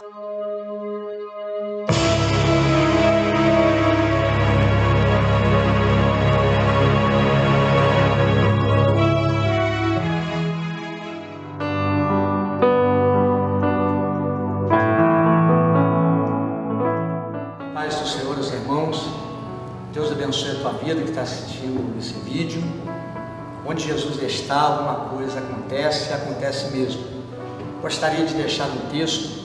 Paz do Senhor, os irmãos. Deus abençoe a tua vida que está assistindo esse vídeo. Onde Jesus está, alguma coisa acontece mesmo. Gostaria de deixar um texto,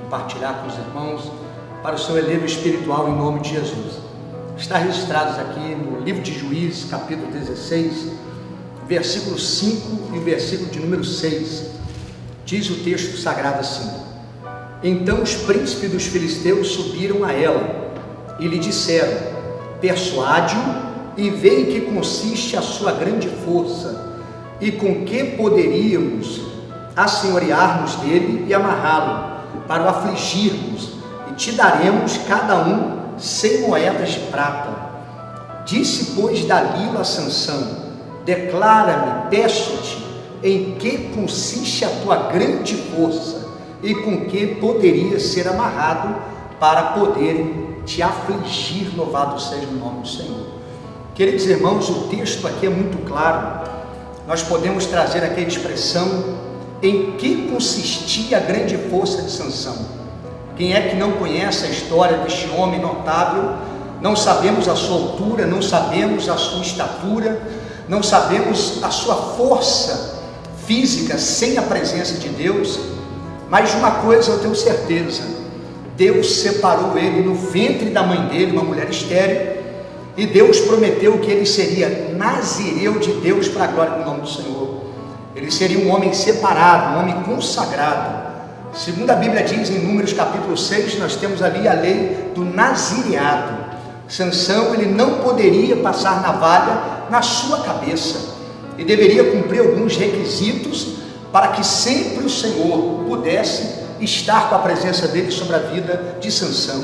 compartilhar com os irmãos, para o seu elevo espiritual em nome de Jesus. Está registrado aqui no livro de Juízes, capítulo 16, versículo 5 e o versículo de número 6. Diz o texto sagrado assim: Então os príncipes dos filisteus subiram a ela e lhe disseram: Persuade-o e vê em que consiste a sua grande força, e com que poderíamos assenhorear-nos dele e amarrá-lo, para o afligirmos, e te daremos cada um 100 moedas de prata. Disse, pois, Dalila a Sansão: Declara-me, peço-te, em que consiste a tua grande força, e com que poderia ser amarrado, para poder te afligir. Louvado seja o nome do Senhor. Queridos irmãos, o texto aqui é muito claro. Nós podemos trazer aqui a expressão: em que consistia a grande força de Sansão. Quem é que não conhece a história deste homem notável? Não sabemos a sua altura, não sabemos a sua estatura, não sabemos a sua força física sem a presença de Deus, mas de uma coisa eu tenho certeza: Deus separou ele no ventre da mãe dele, uma mulher estéril, e Deus prometeu que ele seria nazireu de Deus para a glória do nome do Senhor. Ele seria um homem separado, um homem consagrado. Segundo a Bíblia diz em Números capítulo 6, nós temos ali a lei do nazireado. Sansão, ele não poderia passar navalha na sua cabeça, e deveria cumprir alguns requisitos para que sempre o Senhor pudesse estar com a presença dele sobre a vida de Sansão.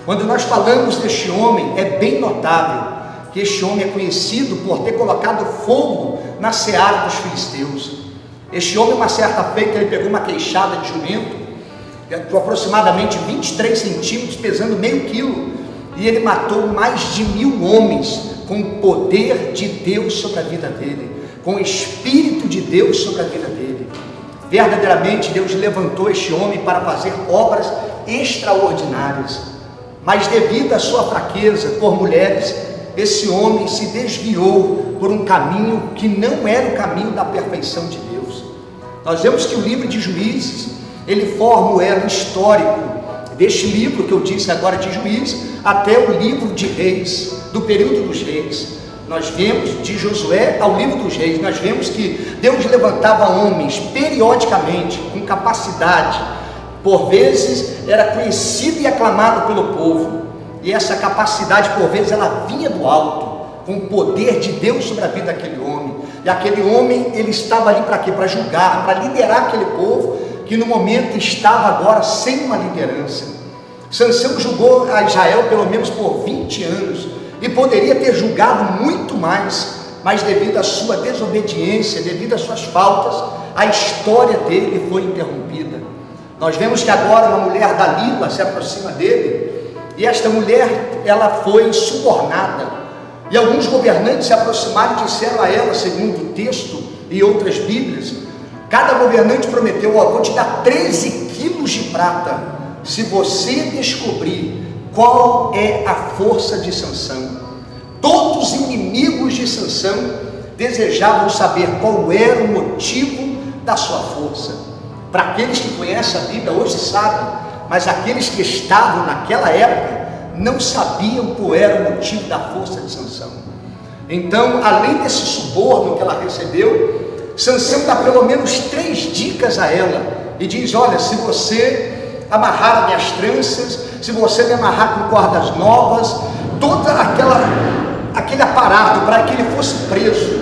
Quando nós falamos deste homem, é bem notável que este homem é conhecido por ter colocado fogo na seara dos filisteus. Este homem, uma certa feita, ele pegou uma queixada de jumento, de aproximadamente 23 centímetros, pesando meio quilo, e ele matou mais de 1000 homens com o poder de Deus sobre a vida dele, com o Espírito de Deus sobre a vida dele. Verdadeiramente Deus levantou este homem para fazer obras extraordinárias, mas devido à sua fraqueza por mulheres, esse homem se desviou por um caminho que não era o caminho da perfeição de Deus. Nós vemos que o livro de Juízes, ele forma o elo histórico deste livro que eu disse agora de Juízes, até o livro de Reis, do período dos reis. Nós vemos de Josué ao livro dos reis, nós vemos que Deus levantava homens periodicamente, com capacidade, por vezes era conhecido e aclamado pelo povo, e essa capacidade por vezes ela vinha do alto, com o poder de Deus sobre a vida daquele homem, e aquele homem ele estava ali para quê? Para julgar, para liderar aquele povo, que no momento estava agora sem uma liderança. Sansão julgou a Israel pelo menos por 20 anos, e poderia ter julgado muito mais, mas devido à sua desobediência, devido às suas faltas, a história dele foi interrompida. Nós vemos que agora uma mulher Dalila se aproxima dele, e esta mulher, ela foi subornada, e alguns governantes se aproximaram e disseram a ela, segundo o texto e outras bíblias, cada governante prometeu: vou te dar 13 quilos de prata, se você descobrir qual é a força de Sansão. Todos os inimigos de Sansão desejavam saber qual era o motivo da sua força. Para aqueles que conhecem a Bíblia hoje sabem, mas aqueles que estavam naquela época não sabiam qual era o motivo da força de Sansão. Então, além desse suborno que ela recebeu, Sansão dá pelo menos 3 dicas a ela, e diz: olha, se você amarrar as minhas tranças, se você me amarrar com cordas novas, todo aquele aparato para que ele fosse preso.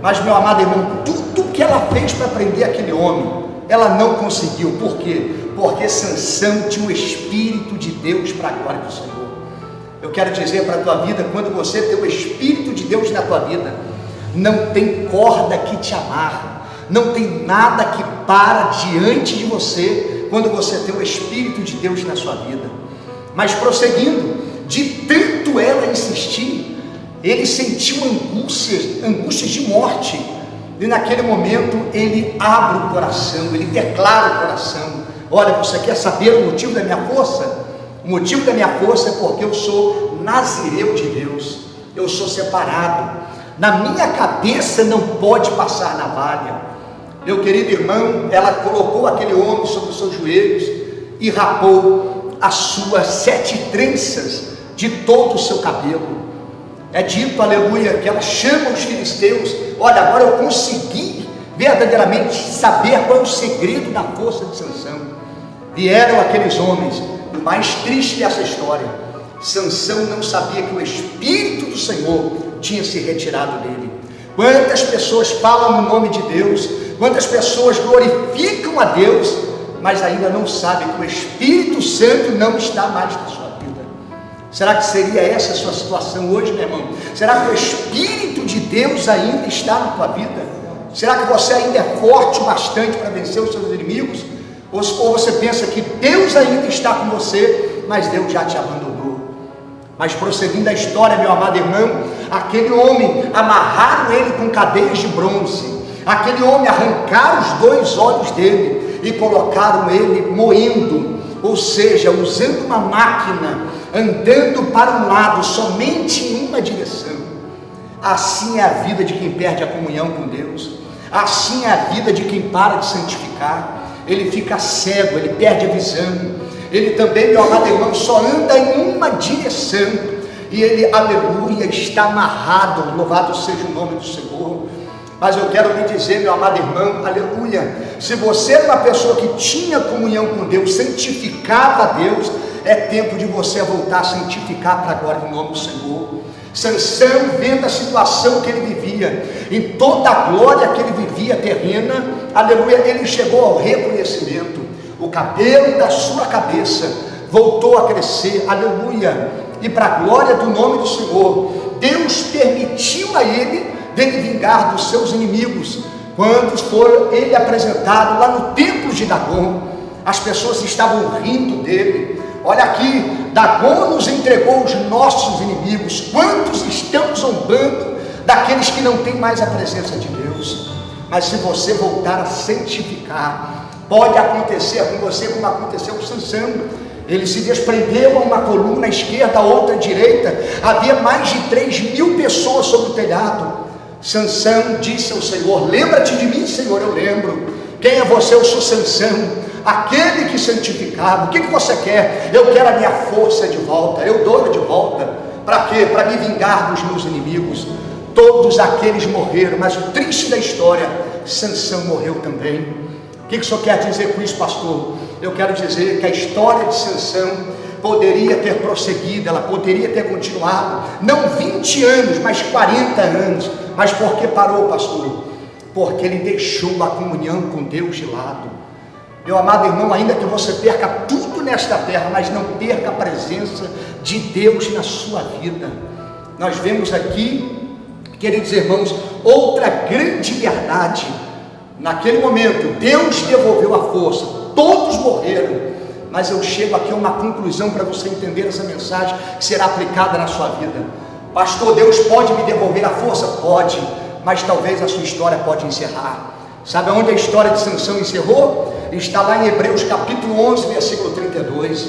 Mas, meu amado irmão, tudo que ela fez para prender aquele homem, ela não conseguiu. Por quê? Porque Sansão tinha o Espírito de Deus para a glória do Senhor. Eu quero dizer para a tua vida, quando você tem o Espírito de Deus na tua vida, não tem corda que te amarra, não tem nada que para diante de você quando você tem o Espírito de Deus na sua vida. Mas prosseguindo, de tanto ela insistir, ele sentiu angústias de morte, e naquele momento ele abre o coração, ele declara o coração: olha, você quer saber o motivo da minha força? O motivo da minha força é porque eu sou nazireu de Deus, eu sou separado, na minha cabeça não pode passar navalha. Meu querido irmão, ela colocou aquele homem sobre os seus joelhos e rapou as suas 7 tranças de todo o seu cabelo. É dito, aleluia, que ela chama os filisteus: olha, agora eu consegui verdadeiramente saber qual é o segredo da força de Sansão. Vieram aqueles homens. O mais triste dessa história, Sansão não sabia que o Espírito do Senhor tinha se retirado dele. Quantas pessoas falam no nome de Deus, quantas pessoas glorificam a Deus, mas ainda não sabem que o Espírito Santo não está mais na sua vida. Será que seria essa a sua situação hoje, meu irmão? Será que o Espírito de Deus ainda está na tua vida? Será que você ainda é forte o bastante para vencer os seus inimigos? Ou você pensa que Deus ainda está com você, mas Deus já te abandonou? Mas prosseguindo a história, meu amado irmão, aquele homem, amarraram ele com cadeias de bronze, aquele homem arrancaram os 2 olhos dele e colocaram ele moendo, ou seja, usando uma máquina, andando para um lado, somente em uma direção. Assim é a vida de quem perde a comunhão com Deus, assim é a vida de quem para de santificar. Ele fica cego, ele perde a visão. Ele também, meu amado irmão, só anda em uma direção, e ele, aleluia, está amarrado. Louvado seja o nome do Senhor. Mas eu quero lhe dizer, meu amado irmão, aleluia, se você era uma pessoa que tinha comunhão com Deus, santificava a Deus, é tempo de você voltar a santificar para a glória do nome do Senhor. Sansão, vendo a situação que ele vivia, em toda a glória que ele vivia terrena, aleluia, ele chegou ao reconhecimento. O cabelo da sua cabeça voltou a crescer, aleluia, e para a glória do nome do Senhor, Deus permitiu a ele dele vingar dos seus inimigos. Quando foi ele apresentado lá no templo de Dagon, as pessoas estavam rindo dele. Olha aqui, Dagon nos entregou os nossos inimigos. Quantos estão zombando daqueles que não têm mais a presença de Deus? Mas se você voltar a santificar, pode acontecer com você como aconteceu com Sansão. Ele se desprendeu a uma coluna esquerda, a outra direita. Havia mais de 3.000 pessoas sobre o telhado. Sansão disse ao Senhor: lembra-te de mim, Senhor. Eu lembro. Quem é você? Eu sou Sansão, aquele que santificava. O que você quer? Eu quero a minha força de volta. Eu dou de volta. Para quê? Para me vingar dos meus inimigos. Todos aqueles morreram, mas o triste da história, Sansão morreu também. O que o senhor quer dizer com isso, pastor? Eu quero dizer que a história de Sansão poderia ter prosseguido, ela poderia ter continuado, não 20 anos, mas 40 anos. Mas por que parou, pastor? Porque ele deixou a comunhão com Deus de lado. Meu amado irmão, ainda que você perca tudo nesta terra, mas não perca a presença de Deus na sua vida. Nós vemos aqui, queridos irmãos, outra grande verdade. Naquele momento, Deus devolveu a força, todos morreram, mas eu chego aqui a uma conclusão para você entender essa mensagem que será aplicada na sua vida. Pastor, Deus pode me devolver a força? Pode, mas talvez a sua história pode encerrar. Sabe onde a história de Sansão encerrou? Está lá em Hebreus capítulo 11, versículo 32,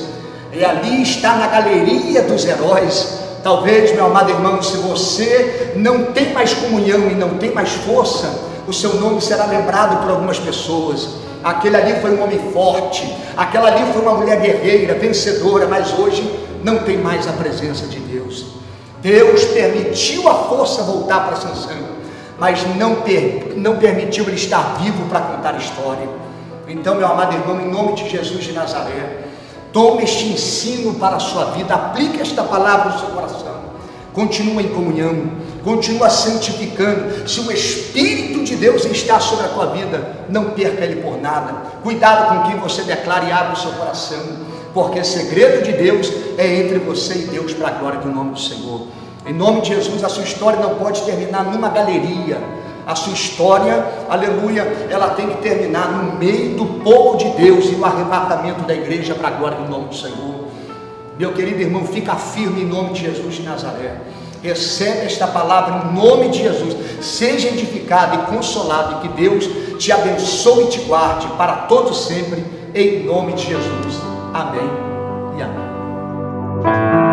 e ali está na galeria dos heróis. Talvez, meu amado irmão, se você não tem mais comunhão e não tem mais força, o seu nome será lembrado por algumas pessoas. Aquele ali foi um homem forte, aquela ali foi uma mulher guerreira, vencedora, mas hoje não tem mais a presença de Deus. Deus permitiu a força voltar para Sansão, mas não permitiu ele estar vivo para contar a história. Então, meu amado irmão, em nome de Jesus de Nazaré, tome este ensino para a sua vida, aplique esta palavra no seu coração, continua em comunhão, continua santificando. Se o Espírito de Deus está sobre a tua vida, não perca ele por nada. Cuidado com quem você declara e abre o seu coração, porque o segredo de Deus é entre você e Deus, para a glória do nome do Senhor. Em nome de Jesus, a sua história não pode terminar numa galeria. A sua história, aleluia, ela tem que terminar no meio do povo de Deus e no arrebatamento da igreja para a glória do nome do Senhor. Meu querido irmão, fica firme em nome de Jesus de Nazaré. Recebe esta palavra em nome de Jesus. Seja edificado e consolado, e que Deus te abençoe e te guarde para todos sempre, em nome de Jesus. Amém e amém.